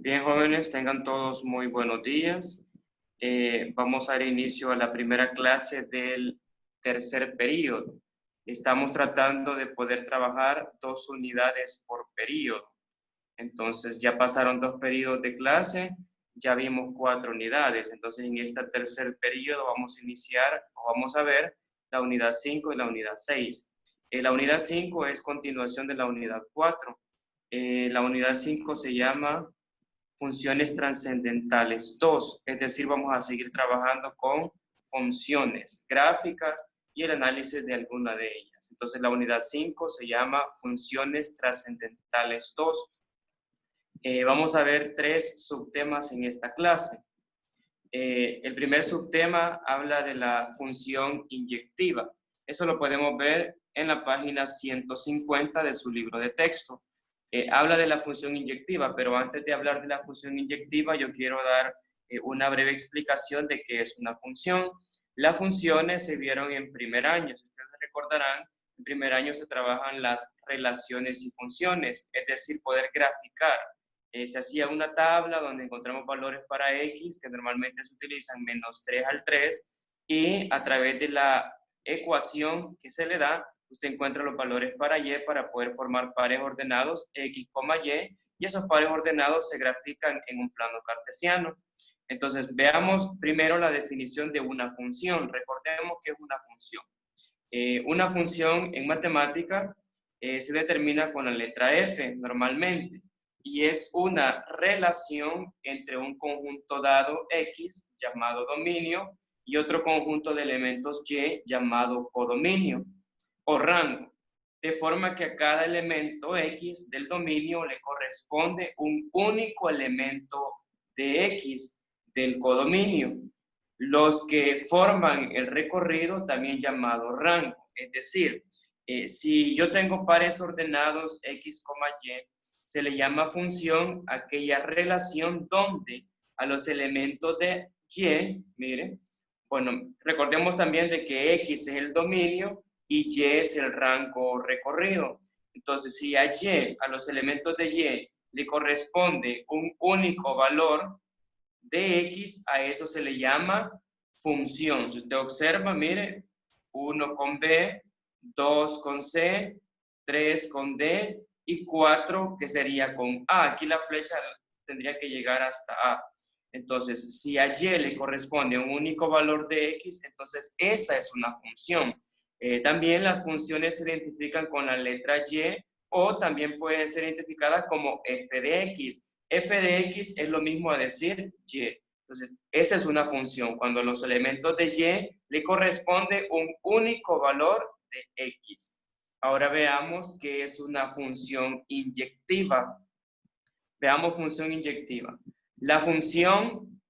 Bien, jóvenes, tengan todos muy buenos días. Vamos a dar inicio a la primera clase del tercer periodo. Estamos tratando de poder trabajar 2 unidades por periodo. Entonces, ya pasaron 2 periodos de clase, ya vimos 4 unidades. Entonces, en este tercer periodo vamos a iniciar o vamos a ver la unidad 5 y la unidad 6. La unidad 5 es continuación de la unidad 4. La unidad 5 se llama funciones trascendentales 2, es decir, vamos a seguir trabajando con funciones gráficas y el análisis de alguna de ellas. Entonces, la unidad 5 se llama funciones trascendentales 2. Vamos a ver 3 subtemas en esta clase. El primer subtema habla de la función inyectiva. Eso lo podemos ver en la página 150 de su libro de texto. Habla de la función inyectiva, pero antes de hablar de la función inyectiva, yo quiero dar una breve explicación de qué es una función. Las funciones se vieron en primer año. Si ustedes recordarán, en primer año se trabajan las relaciones y funciones, es decir, poder graficar. Se hacía una tabla donde encontramos valores para X, que normalmente se utilizan -3 al 3, y a través de la ecuación que se le da, usted encuentra los valores para Y para poder formar pares ordenados X, Y, y esos pares ordenados se grafican en un plano cartesiano. Entonces, veamos primero la definición de una función. Recordemos que es una función. Una función en matemática se determina con la letra F normalmente, y es una relación entre un conjunto dado X llamado dominio y otro conjunto de elementos Y llamado codominio o rango, de forma que a cada elemento X del dominio le corresponde un único elemento de X del codominio, los que forman el recorrido también llamado rango. Es decir, si yo tengo pares ordenados X, Y, se le llama función aquella relación donde a los elementos de Y, miren, bueno, recordemos también de que X es el dominio y Y es el rango recorrido. Entonces, si a Y, a los elementos de Y, le corresponde un único valor de X, a eso se le llama función. Si usted observa, mire, 1 con B, 2 con C, 3 con D y 4 que sería con A. Aquí la flecha tendría que llegar hasta A. Entonces, si a Y le corresponde un único valor de X, entonces esa es una función. También las funciones se identifican con la letra Y o también pueden ser identificadas como f de X. F de X es lo mismo a decir Y. Entonces, esa es una función, cuando a los elementos de Y le corresponde un único valor de X. Ahora veamos qué es una función inyectiva. Veamos función inyectiva. La función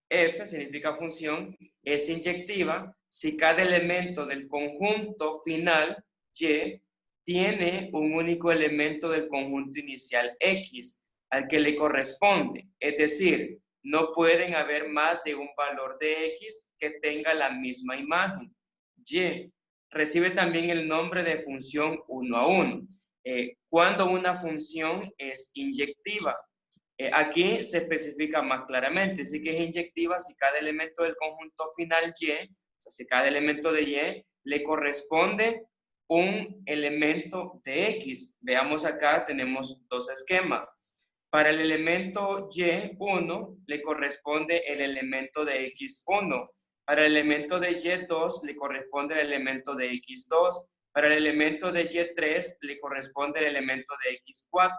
F significa función, es inyectiva si cada elemento del conjunto final Y tiene un único elemento del conjunto inicial X al que le corresponde. Es decir, no pueden haber más de un valor de X que tenga la misma imagen. Y recibe también el nombre de función 1 a 1. Cuando una función es inyectiva. Aquí se especifica más claramente, sí que es inyectiva si cada elemento del conjunto final Y, o sea, si cada elemento de Y le corresponde un elemento de X. Veamos acá, tenemos 2 esquemas. Para el elemento Y1 le corresponde el elemento de X1. Para el elemento de Y2 le corresponde el elemento de X2. Para el elemento de Y3 le corresponde el elemento de X4.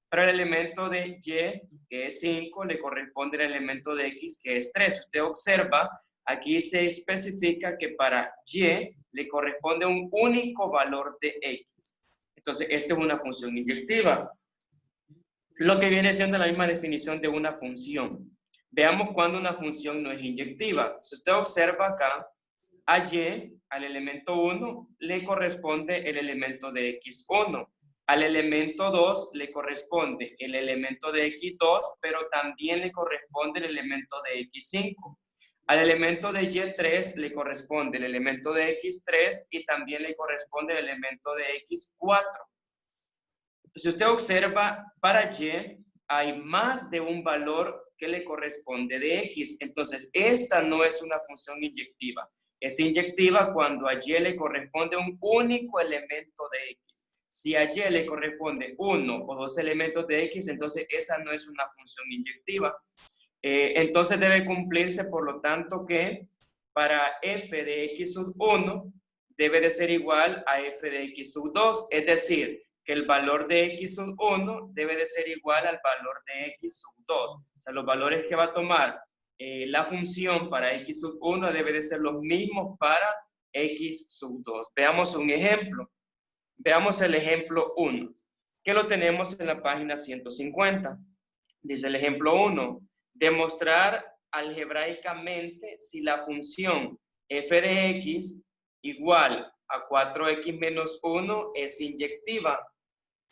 Para el elemento de Y, que es 5, le corresponde el elemento de X, que es 3. Usted observa, aquí se especifica que para Y le corresponde un único valor de X. Entonces, esta es una función inyectiva. Lo que viene siendo la misma definición de una función. Veamos cuándo una función no es inyectiva. Si usted observa acá, a Y, al elemento 1, le corresponde el elemento de X1. Al elemento 2 le corresponde el elemento de X2, pero también le corresponde el elemento de X5. Al elemento de Y3 le corresponde el elemento de X3 y también le corresponde el elemento de X4. Si usted observa, para Y, hay más de un valor que le corresponde de x. Entonces, esta no es una función inyectiva. Es inyectiva cuando a y le corresponde un único elemento de x. Si a y le corresponde uno o dos elementos de x, entonces esa no es una función inyectiva. Entonces debe cumplirse, por lo tanto, que para f de x sub 1 debe de ser igual a f de x sub 2, es decir, que el valor de x sub 1 debe de ser igual al valor de x sub 2. O sea, los valores que va a tomar la función para x sub 1 debe de ser los mismos para x sub 2. Veamos un ejemplo. Veamos el ejemplo 1, que lo tenemos en la página 150. Dice el ejemplo 1, demostrar algebraicamente si la función f de x igual a 4x menos 1 es inyectiva.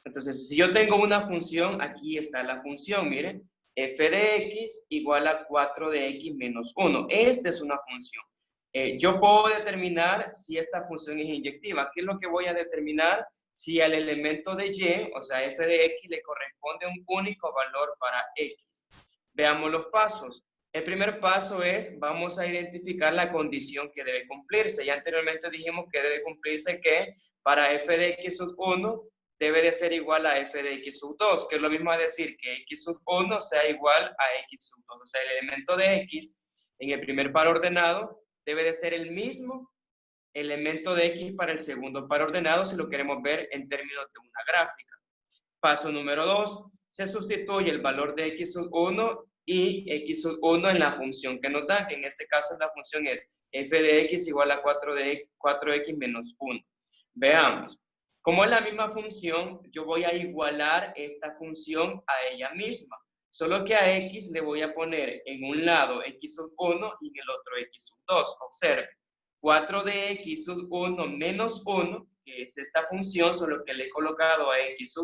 Entonces, si yo tengo una función, aquí está la función, miren, f de x igual a 4 de x menos 1. Esta es una función. Yo puedo determinar si esta función es inyectiva. ¿Qué es lo que voy a determinar? Si al elemento de y, o sea, f de x, le corresponde un único valor para x. Veamos los pasos. El primer paso es, vamos a identificar la condición que debe cumplirse. Ya anteriormente dijimos que debe cumplirse que para f de x sub 1 debe de ser igual a f de x sub 2, que es lo mismo a decir que x sub 1 sea igual a x sub 2. O sea, el elemento de x en el primer par ordenado debe de ser el mismo elemento de x para el segundo par ordenado si lo queremos ver en términos de una gráfica. Paso número 2, se sustituye el valor de x sub 1 y x sub 1 en la función que nos da, que en este caso la función es f de x igual a 4x menos 1. Veamos. Como es la misma función, yo voy a igualar esta función a ella misma. Solo que a x le voy a poner en un lado x sub 1 y en el otro x sub 2. Observe. 4 de x sub 1 menos 1, que es esta función, solo que le he colocado a x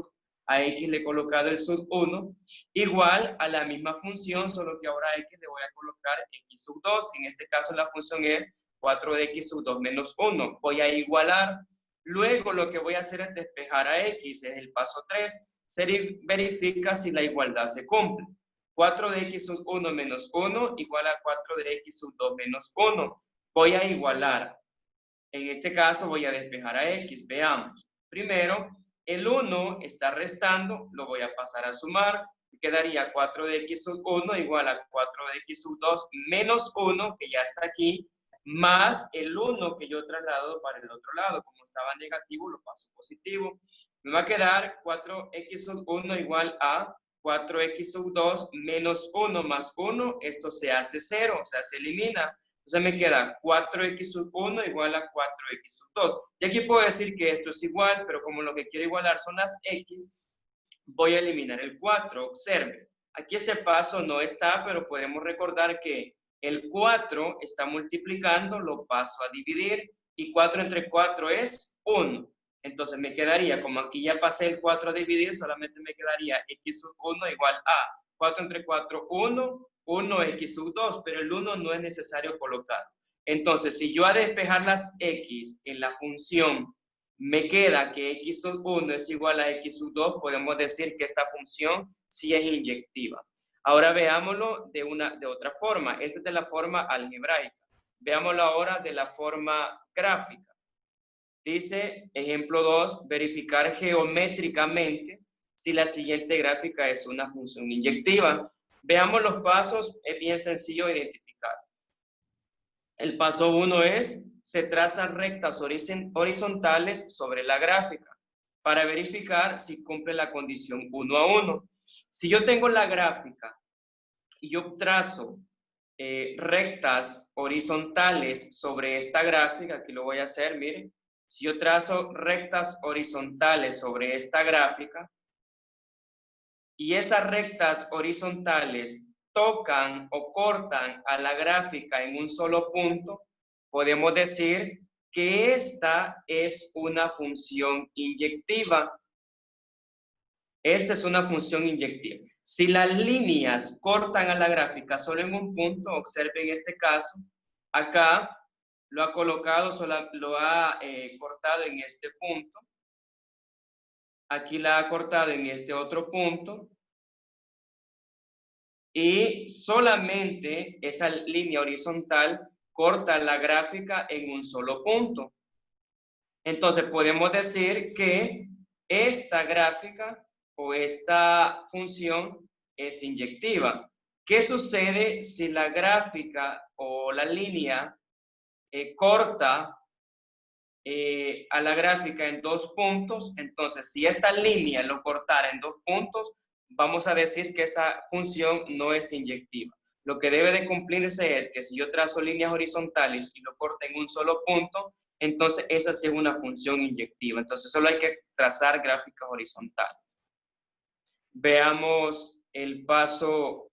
le he colocado el sub 1, igual a la misma función, solo que ahora a x le voy a colocar x sub 2, que en este caso la función es 4 de x sub 2 menos 1. Voy a igualar. Luego lo que voy a hacer es despejar a x, es el paso 3. Se verifica si la igualdad se cumple. 4 de x sub 1 menos 1 igual a 4 de x sub 2 menos 1. Voy a igualar. En este caso voy a despejar a x. Veamos. Primero, el 1 está restando, lo voy a pasar a sumar. Quedaría 4 de x sub 1 igual a 4 de x sub 2 menos 1, que ya está aquí, más el 1 que yo traslado para el otro lado. Como estaba negativo, lo paso positivo. Me va a quedar 4x sub 1 igual a 4x sub 2 menos 1 más 1. Esto se hace 0, o sea, se elimina. Entonces me queda 4x sub 1 igual a 4x sub 2. Y aquí puedo decir que esto es igual, pero como lo que quiero igualar son las x, voy a eliminar el 4. Observe, aquí este paso no está, pero podemos recordar que el 4 está multiplicando, lo paso a dividir, y 4 entre 4 es 1. Entonces me quedaría, como aquí ya pasé el 4 a dividir, solamente me quedaría x sub 1 igual a 4 entre 4, 1, 1x sub 2, pero el 1 no es necesario colocar. Entonces, si yo a despejar las x en la función me queda que x sub 1 es igual a x sub 2, podemos decir que esta función sí es inyectiva. Ahora veámoslo de otra forma. Esta es de la forma algebraica. Veámoslo ahora de la forma gráfica. Dice, ejemplo 2, verificar geométricamente si la siguiente gráfica es una función inyectiva. Veamos los pasos, es bien sencillo identificar. El paso 1 es, se trazan rectas horizontales sobre la gráfica para verificar si cumple la condición 1 a 1. Si yo tengo la gráfica y yo trazo rectas horizontales sobre esta gráfica, aquí lo voy a hacer, miren. Si yo trazo rectas horizontales sobre esta gráfica y esas rectas horizontales tocan o cortan a la gráfica en un solo punto, podemos decir que esta es una función inyectiva. Esta es una función inyectiva. Si las líneas cortan a la gráfica solo en un punto, observen este caso, acá lo ha colocado, lo ha cortado en este punto, aquí la ha cortado en este otro punto, y solamente esa línea horizontal corta la gráfica en un solo punto. Entonces podemos decir que esta gráfica o esta función es inyectiva. ¿Qué sucede si la gráfica o la línea corta a la gráfica en 2 puntos? Entonces, si esta línea lo cortara en 2 puntos, vamos a decir que esa función no es inyectiva. Lo que debe de cumplirse es que si yo trazo líneas horizontales y lo corto en un solo punto, entonces esa sí es una función inyectiva. Entonces, solo hay que trazar gráficas horizontales. Veamos el paso.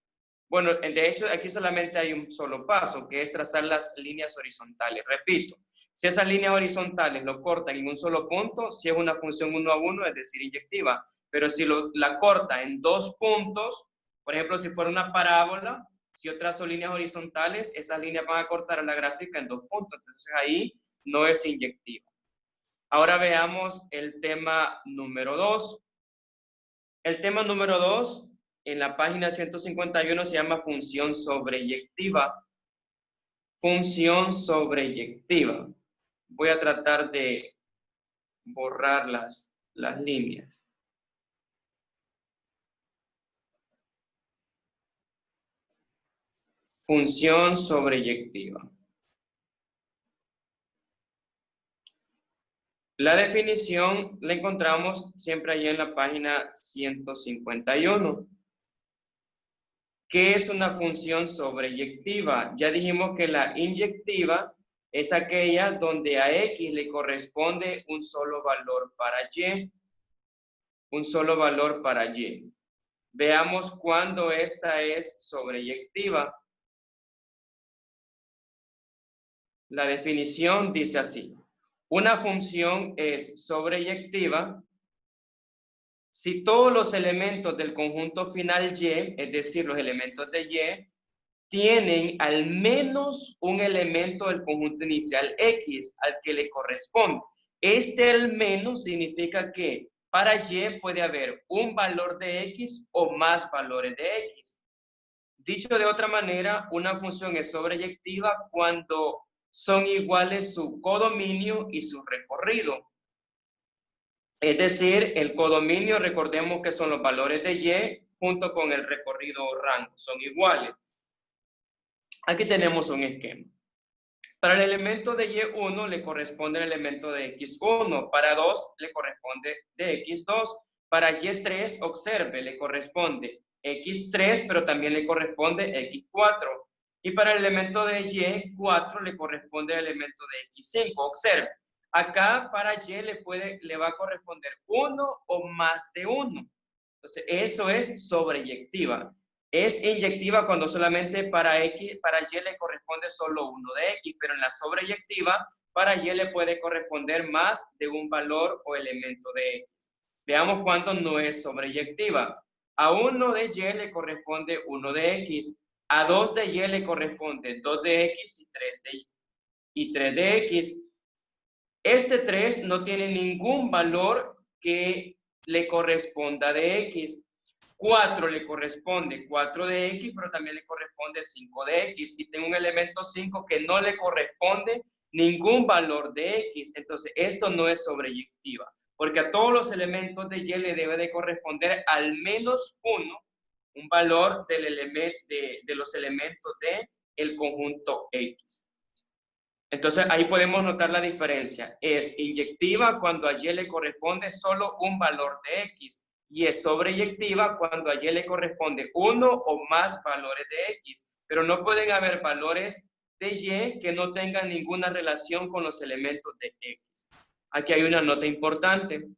Bueno, de hecho, aquí solamente hay un solo paso, que es trazar las líneas horizontales. Repito, si esas líneas horizontales lo cortan en un solo punto, si es una función 1 a 1, es decir, inyectiva. Pero si la corta en 2 puntos, por ejemplo, si fuera una parábola, si yo trazo líneas horizontales, esas líneas van a cortar a la gráfica en 2 puntos. Entonces ahí no es inyectiva. Ahora veamos el tema número 2. El tema número 2, en la página 151, se llama función sobreyectiva. Función sobreyectiva. Voy a tratar de borrar las líneas. Función sobreyectiva. La definición la encontramos siempre allí en la página 151. ¿Qué es una función sobreyectiva? Ya dijimos que la inyectiva es aquella donde a X le corresponde un solo valor para Y. Un solo valor para Y. Veamos cuándo esta es sobreyectiva. La definición dice así. Una función es sobreyectiva si todos los elementos del conjunto final Y, es decir, los elementos de Y, tienen al menos un elemento del conjunto inicial X al que le corresponde. Este al menos significa que para Y puede haber un valor de X o más valores de X. Dicho de otra manera, una función es sobreyectiva cuando son iguales su codominio y su recorrido. Es decir, el codominio, recordemos que son los valores de Y junto con el recorrido o rango, son iguales. Aquí tenemos un esquema. Para el elemento de Y1 le corresponde el elemento de X1, para 2 le corresponde de X2, para Y3, observe, le corresponde X3, pero también le corresponde X4. Y para el elemento de Y4 le corresponde el elemento de X5, observe. Acá para Y le va a corresponder uno o más de uno. Entonces, eso es sobreyectiva. Es inyectiva cuando solamente para Y le corresponde solo uno de X, pero en la sobreyectiva, para Y le puede corresponder más de un valor o elemento de X. Veamos cuándo no es sobreyectiva. A 1 de Y le corresponde 1 de X, a 2 de Y le corresponde 2 de X y 3 de X. Este 3 no tiene ningún valor que le corresponda de X. 4 le corresponde 4 de X, pero también le corresponde 5 de X. Y tengo un elemento 5 que no le corresponde ningún valor de X. Entonces, esto no es sobreyectiva, porque a todos los elementos de Y le debe de corresponder al menos uno, un valor de los elementos del conjunto X. Entonces, ahí podemos notar la diferencia. Es inyectiva cuando a Y le corresponde solo un valor de X y es sobreyectiva cuando a Y le corresponde uno o más valores de X. Pero no pueden haber valores de Y que no tengan ninguna relación con los elementos de X. Aquí hay una nota importante.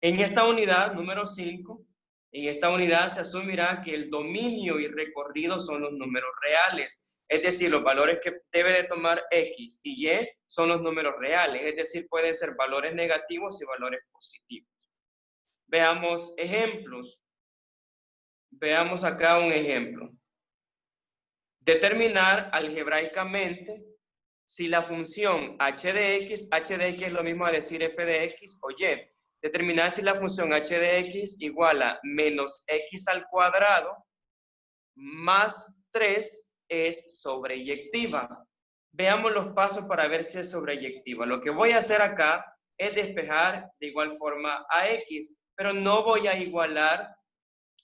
En esta unidad, número 5, en esta unidad se asumirá que el dominio y recorrido son los números reales. Es decir, los valores que debe de tomar X y Y son los números reales. Es decir, pueden ser valores negativos y valores positivos. Veamos ejemplos. Veamos acá un ejemplo. Determinar algebraicamente si la función h de x es lo mismo a decir f de x o y. Determinar si la función h de x igual a menos x al cuadrado más 3 es sobreyectiva. Veamos los pasos para ver si es sobreyectiva. Lo que voy a hacer acá es despejar de igual forma a x, pero no voy a igualar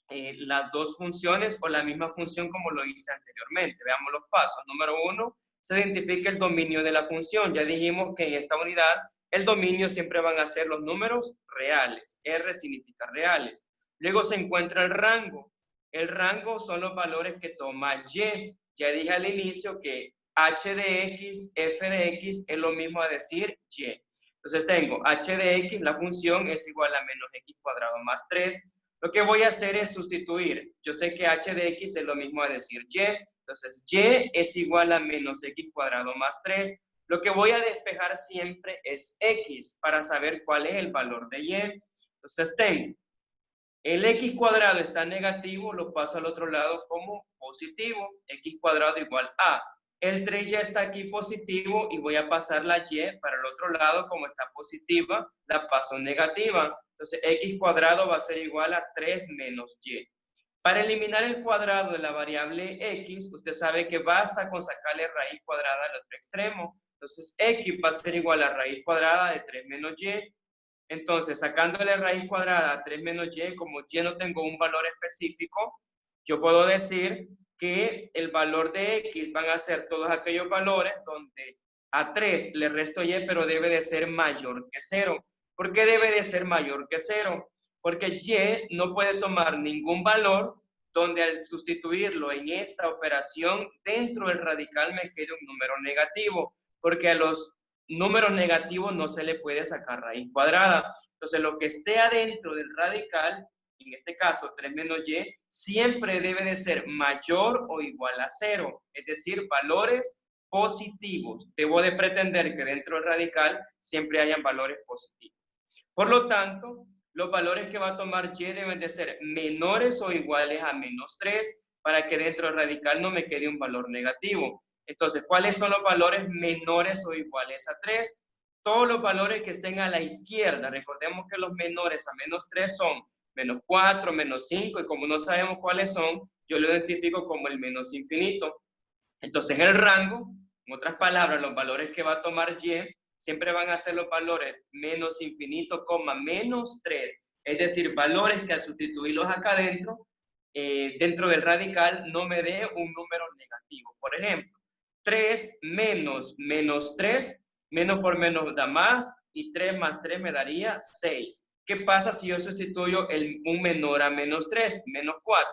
las dos funciones o la misma función como lo hice anteriormente. Veamos los pasos. Número 1, se identifica el dominio de la función. Ya dijimos que en esta unidad el dominio siempre van a ser los números reales. R significa reales. Luego se encuentra el rango. El rango son los valores que toma Y. Ya dije al inicio que h de x, f de x es lo mismo a decir y. Entonces tengo h de x, la función es igual a menos x cuadrado más 3. Lo que voy a hacer es sustituir. Yo sé que h de x es lo mismo a decir y. Entonces, y es igual a menos x cuadrado más 3. Lo que voy a despejar siempre es x para saber cuál es el valor de y. Entonces, tengo el x cuadrado está negativo, lo paso al otro lado como positivo. X cuadrado igual a. El 3 ya está aquí positivo y voy a pasar la y para el otro lado, como está positiva, la paso negativa. Entonces, x cuadrado va a ser igual a 3 menos y. Para eliminar el cuadrado de la variable x, usted sabe que basta con sacarle raíz cuadrada al otro extremo. Entonces, x va a ser igual a raíz cuadrada de 3 menos y. Entonces, sacándole raíz cuadrada a 3 menos y, como y no tengo un valor específico, yo puedo decir que el valor de x van a ser todos aquellos valores donde a 3 le resto y, pero debe de ser mayor que 0. ¿Por qué debe de ser mayor que 0? Porque y no puede tomar ningún valor donde al sustituirlo en esta operación dentro del radical me quede un número negativo, porque a los números negativos no se le puede sacar raíz cuadrada. Entonces, lo que esté adentro del radical, en este caso 3 menos y, siempre debe de ser mayor o igual a 0, es decir, valores positivos. Debo de pretender que dentro del radical siempre hayan valores positivos. Por lo tanto, los valores que va a tomar y deben de ser menores o iguales a menos 3 para que dentro del radical no me quede un valor negativo. Entonces, ¿cuáles son los valores menores o iguales a 3? Todos los valores que estén a la izquierda. Recordemos que los menores a menos 3 son menos 4, menos 5, y como no sabemos cuáles son, yo lo identifico como el menos infinito. Entonces, el rango, en otras palabras, los valores que va a tomar y, siempre van a ser los valores menos infinito, menos 3. Es decir, valores que al sustituirlos acá adentro, dentro del radical, no me dé un número negativo. Por ejemplo, 3 menos menos 3, menos por menos da más, y 3 más 3 me daría 6. ¿Qué pasa si yo sustituyo un menor a menos 3? Menos 4.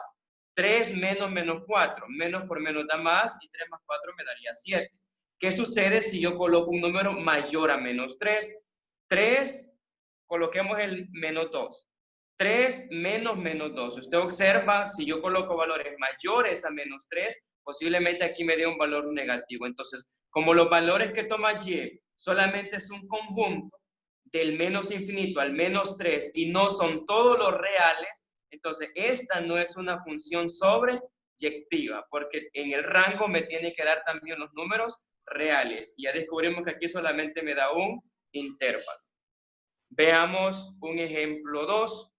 3 menos menos 4, menos por menos da más, y 3 más 4 me daría 7. ¿Qué sucede si yo coloco un número mayor a menos 3? 3, coloquemos el menos 2. 3 menos menos 2. Usted observa, si yo coloco valores mayores a menos 3, posiblemente aquí me dé un valor negativo. Entonces, como los valores que toma y solamente es un conjunto del menos infinito al menos 3 y no son todos los reales, entonces esta no es una función sobreyectiva, porque en el rango me tiene que dar también los números reales. Y ya descubrimos que aquí solamente me da un intervalo. Veamos un ejemplo 2.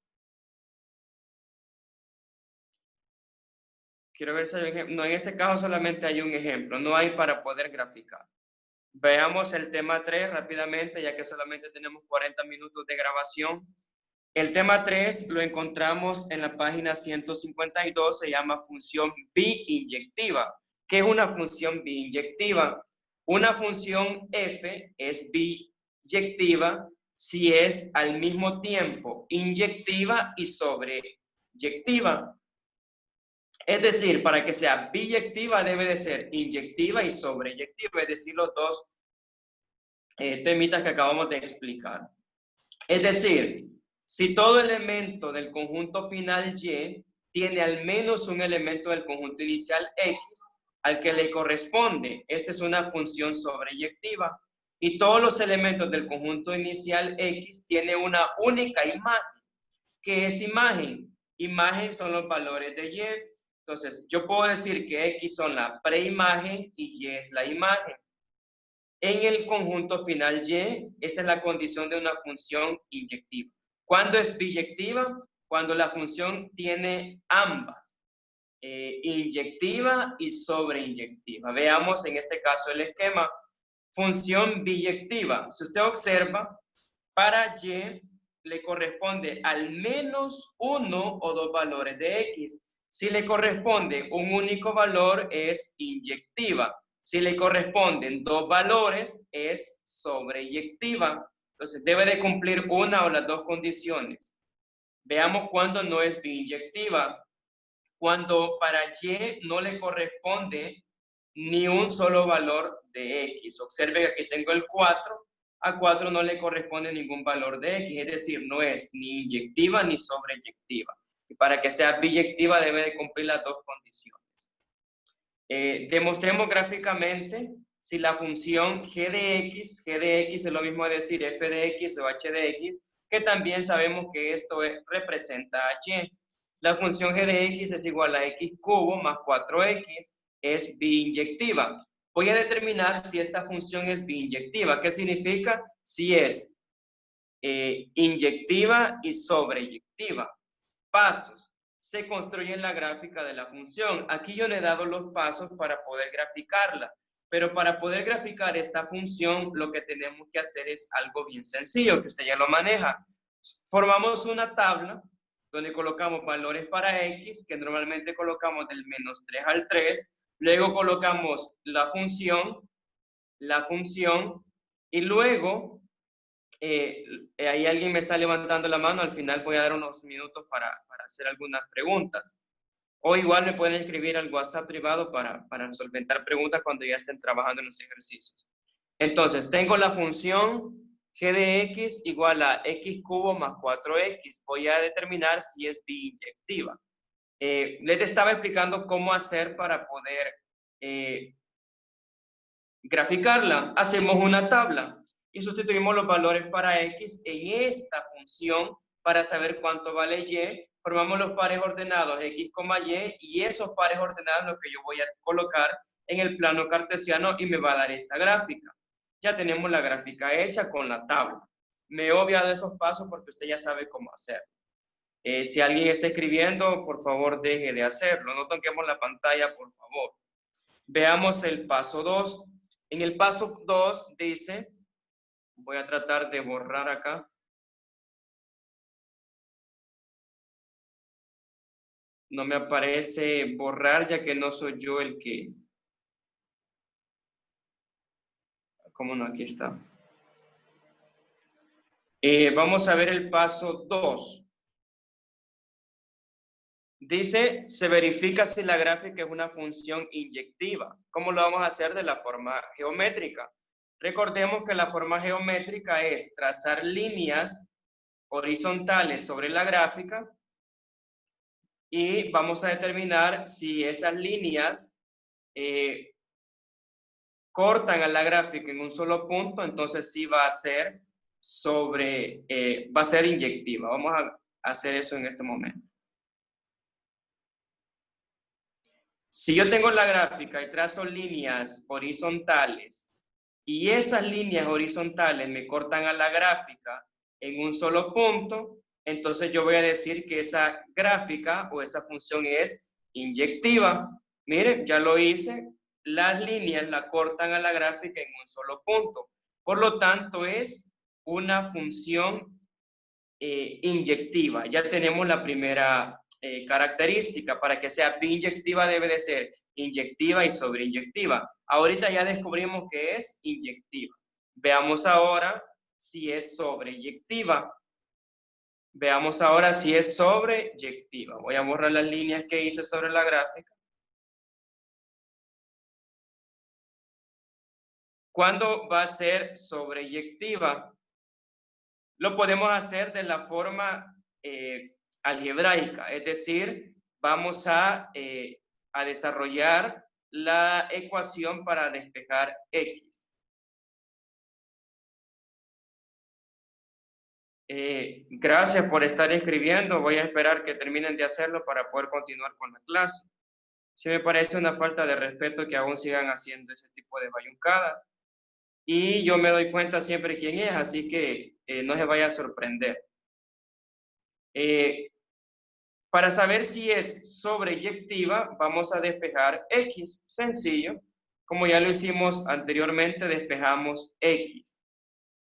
Quiero ver si hay un ejemplo. No, en este caso solamente hay un ejemplo, no hay para poder graficar. Veamos el tema 3 rápidamente, ya que solamente tenemos 40 minutos de grabación. El tema 3 lo encontramos en la página 152, se llama función bi-inyectiva. ¿Qué es una función bi-inyectiva? Una función f es bi-inyectiva si es al mismo tiempo inyectiva y sobreyectiva. Es decir, para que sea biyectiva debe de ser inyectiva y sobreyectiva, es decir, los dos temitas que acabamos de explicar. Es decir, si todo elemento del conjunto final Y tiene al menos un elemento del conjunto inicial X al que le corresponde, esta es una función sobreyectiva, y todos los elementos del conjunto inicial X tienen una única imagen. ¿Qué es imagen? Imagen son los valores de Y. Entonces, yo puedo decir que X son la preimagen y Y es la imagen. En el conjunto final Y, esta es la condición de una función inyectiva. ¿Cuándo es biyectiva? Cuando la función tiene ambas. inyectiva y sobreinyectiva. Veamos en este caso el esquema. Función biyectiva. Si usted observa, para y le corresponde al menos uno o dos valores de x. Si le corresponde un único valor, es inyectiva. Si le corresponden dos valores, es sobreyectiva. Entonces, debe de cumplir una o las dos condiciones. Veamos cuándo no es biyectiva. Cuando para y no le corresponde ni un solo valor de x. Observe que aquí tengo el 4. A 4 no le corresponde ningún valor de x, es decir, no es ni inyectiva ni sobreyectiva. Y para que sea biyectiva debe de cumplir las dos condiciones. Demostremos gráficamente si la función g de x es lo mismo de decir f de x o h de x, que también sabemos que esto representa a y. La función g de x es igual a x cubo más 4x, es biyectiva. Voy a determinar si esta función es biyectiva. ¿Qué significa? Si es inyectiva y sobreyectiva. Pasos. Se construye la gráfica de la función. Aquí yo le he dado los pasos para poder graficarla. Pero para poder graficar esta función, lo que tenemos que hacer es algo bien sencillo, que usted ya lo maneja. Formamos una tabla donde colocamos valores para x, que normalmente colocamos del menos 3 al 3. Luego colocamos la función, y luego, ahí alguien me está levantando la mano, al final voy a dar unos minutos para hacer algunas preguntas. O igual me pueden escribir al WhatsApp privado para solventar preguntas cuando ya estén trabajando en los ejercicios. Entonces, tengo la función g de x igual a x cubo más 4x. Voy a determinar si es biyectiva. Les estaba explicando cómo hacer para poder graficarla. Hacemos una tabla y sustituimos los valores para x en esta función para saber cuánto vale y. Formamos los pares ordenados x, y esos pares ordenados los que yo voy a colocar en el plano cartesiano y me va a dar esta gráfica. Ya tenemos la gráfica hecha con la tabla. Me he obviado esos pasos porque usted ya sabe cómo hacerlo. Si alguien está escribiendo, por favor deje de hacerlo. No toquemos la pantalla, por favor. Veamos el paso 2. En el paso 2 dice, voy a tratar de borrar acá. No me aparece borrar ya que no soy yo el que... ¿Cómo no? Aquí está. Vamos a ver el paso 2. Dice, se verifica si la gráfica es una función inyectiva. ¿Cómo lo vamos a hacer? De la forma geométrica. Recordemos que la forma geométrica es trazar líneas horizontales sobre la gráfica y vamos a determinar si esas líneas cortan a la gráfica en un solo punto, entonces sí va a ser va a ser inyectiva. Vamos a hacer eso en este momento. Si yo tengo la gráfica y trazo líneas horizontales y esas líneas horizontales me cortan a la gráfica en un solo punto, entonces yo voy a decir que esa gráfica o esa función es inyectiva. Miren, ya lo hice. Las líneas la cortan a la gráfica en un solo punto. Por lo tanto, es una función inyectiva. Ya tenemos la primera característica. Para que sea biyectiva debe de ser inyectiva y sobreinyectiva. Ahorita ya descubrimos que es inyectiva. Veamos ahora si es sobreyectiva. Veamos ahora si es sobreyectiva. Voy a borrar las líneas que hice sobre la gráfica. ¿Cuándo va a ser sobreyectiva? Lo podemos hacer de la forma algebraica, es decir, vamos a desarrollar la ecuación para despejar x. Gracias por estar escribiendo. Voy a esperar que terminen de hacerlo para poder continuar con la clase. Sí me parece una falta de respeto que aún sigan haciendo ese tipo de bayuncadas. Y yo me doy cuenta siempre quién es, así que no se vaya a sorprender. Para saber si es sobreyectiva, vamos a despejar X. Sencillo. Como ya lo hicimos anteriormente, despejamos X.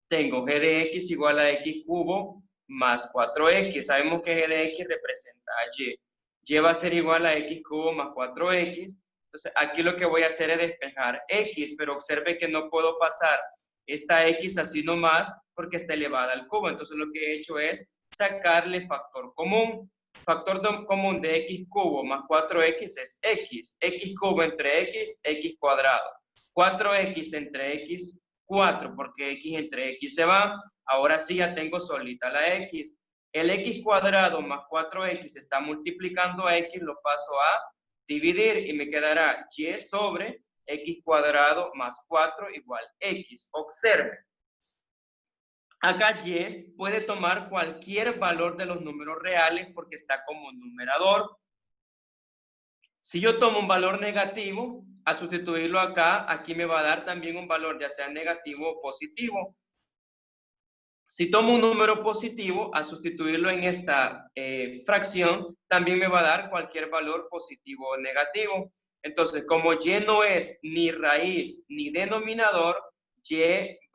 Tengo g de X igual a X cubo más 4X. Sabemos que g de X representa a Y. Y va a ser igual a X cubo más 4X. Entonces, aquí lo que voy a hacer es despejar X, pero observe que no puedo pasar esta X así nomás porque está elevada al cubo. Entonces, lo que he hecho es sacarle factor común. Factor común de X cubo más 4X es X. X cubo entre X, X cuadrado. 4X entre X, 4, porque X entre X se va. Ahora sí ya tengo solita la X. El X cuadrado más 4X está multiplicando a X, lo paso a dividir y me quedará Y sobre X cuadrado más 4 igual X. Observe. Acá Y puede tomar cualquier valor de los números reales porque está como numerador. Si yo tomo un valor negativo, al sustituirlo acá, aquí me va a dar también un valor ya sea negativo o positivo. Si tomo un número positivo, al sustituirlo en esta fracción, también me va a dar cualquier valor positivo o negativo. Entonces, como Y no es ni raíz ni denominador, Y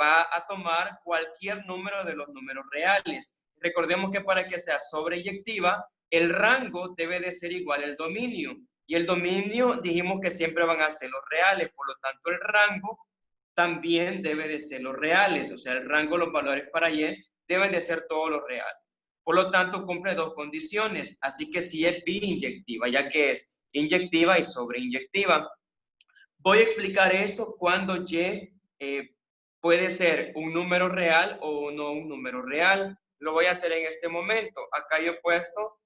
va a tomar cualquier número de los números reales. Recordemos que para que sea sobreyectiva, el rango debe de ser igual al dominio. Y el dominio dijimos que siempre van a ser los reales, por lo tanto el rango también debe de ser los reales, o sea, el rango de los valores para Y deben de ser todos los reales. Por lo tanto, cumple dos condiciones, así que sí es biinyectiva, ya que es inyectiva y sobreinyectiva. Voy a explicar eso cuando Y puede ser un número real o no un número real. Lo voy a hacer en este momento. Acá yo he puesto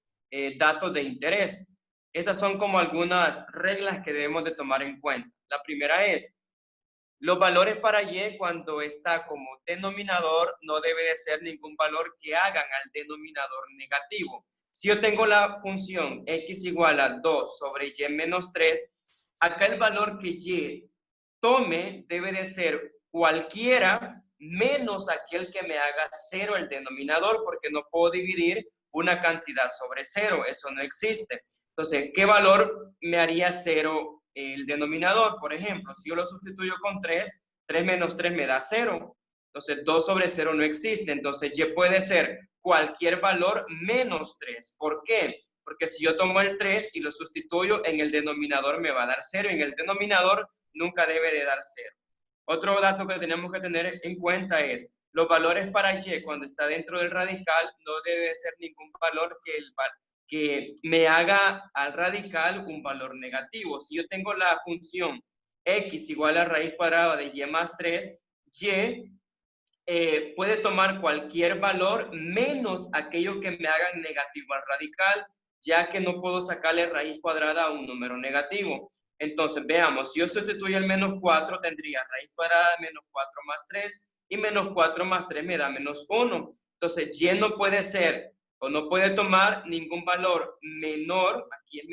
datos de interés. Estas son como algunas reglas que debemos de tomar en cuenta. La primera es, los valores para Y cuando está como denominador no debe de ser ningún valor que hagan al denominador negativo. Si yo tengo la función X igual a 2 sobre Y menos 3, acá el valor que Y tome debe de ser cualquiera menos aquel que me haga 0 el denominador, porque no puedo dividir una cantidad sobre 0, eso no existe. Entonces, ¿qué valor me haría 0 el denominador? Por ejemplo, si yo lo sustituyo con 3, 3 menos 3 me da 0. Entonces, 2 sobre 0 no existe. Entonces, Y puede ser cualquier valor menos 3. ¿Por qué? Porque si yo tomo el 3 y lo sustituyo, en el denominador me va a dar 0. En el denominador nunca debe de dar 0. Otro dato que tenemos que tener en cuenta es, los valores para Y cuando está dentro del radical no debe ser ningún valor que me haga al radical un valor negativo. Si yo tengo la función X igual a raíz cuadrada de Y más 3, Y puede tomar cualquier valor menos aquello que me hagan negativo al radical, ya que no puedo sacarle raíz cuadrada a un número negativo. Entonces, veamos, si yo sustituyo el menos 4, tendría raíz cuadrada de menos 4 más 3, y menos 4 más 3 me da menos 1. Entonces, Y no puede ser, o no puede tomar ningún valor menor, aquí es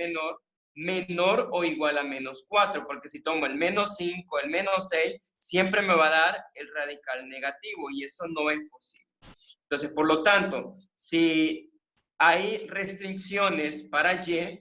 menor o igual a menos 4, porque si tomo el menos 5, el menos 6, siempre me va a dar el radical negativo, y eso no es posible. Entonces, por lo tanto, si hay restricciones para Y,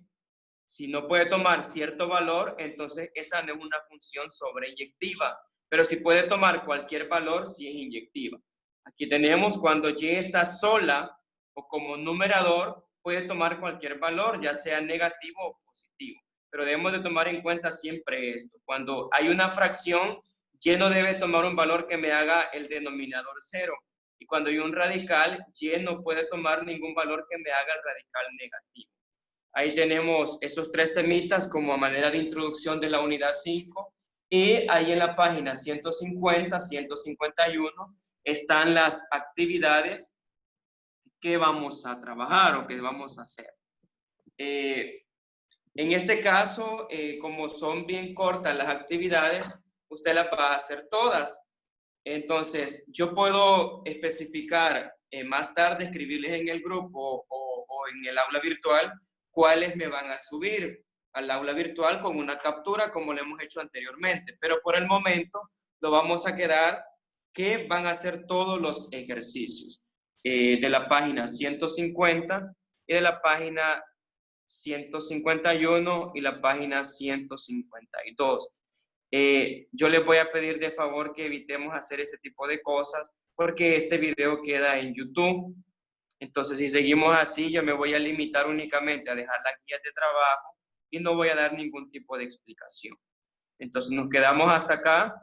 si no puede tomar cierto valor, entonces esa no es una función sobreyectiva. Pero si puede tomar cualquier valor, sí es inyectiva. Aquí tenemos cuando Y está sola o como numerador, puede tomar cualquier valor, ya sea negativo o positivo. Pero debemos de tomar en cuenta siempre esto. Cuando hay una fracción, Y no debe tomar un valor que me haga el denominador 0. Y cuando hay un radical, Y no puede tomar ningún valor que me haga el radical negativo. Ahí tenemos esos tres temitas como a manera de introducción de la unidad 5. Y ahí en la página 150, 151 están las actividades que vamos a trabajar o que vamos a hacer. En este caso, como son bien cortas las actividades, usted las va a hacer todas. Entonces, yo puedo especificar más tarde, escribirles en el grupo o en el aula virtual cuáles me van a subir al aula virtual con una captura como lo hemos hecho anteriormente. Pero por el momento lo vamos a quedar que van a hacer todos los ejercicios de la página 150 y de la página 151 y la página 152. Yo les voy a pedir de favor que evitemos hacer ese tipo de cosas porque este video queda en YouTube. Entonces, si seguimos así, yo me voy a limitar únicamente a dejar las guías de trabajo y no voy a dar ningún tipo de explicación. Entonces, nos quedamos hasta acá.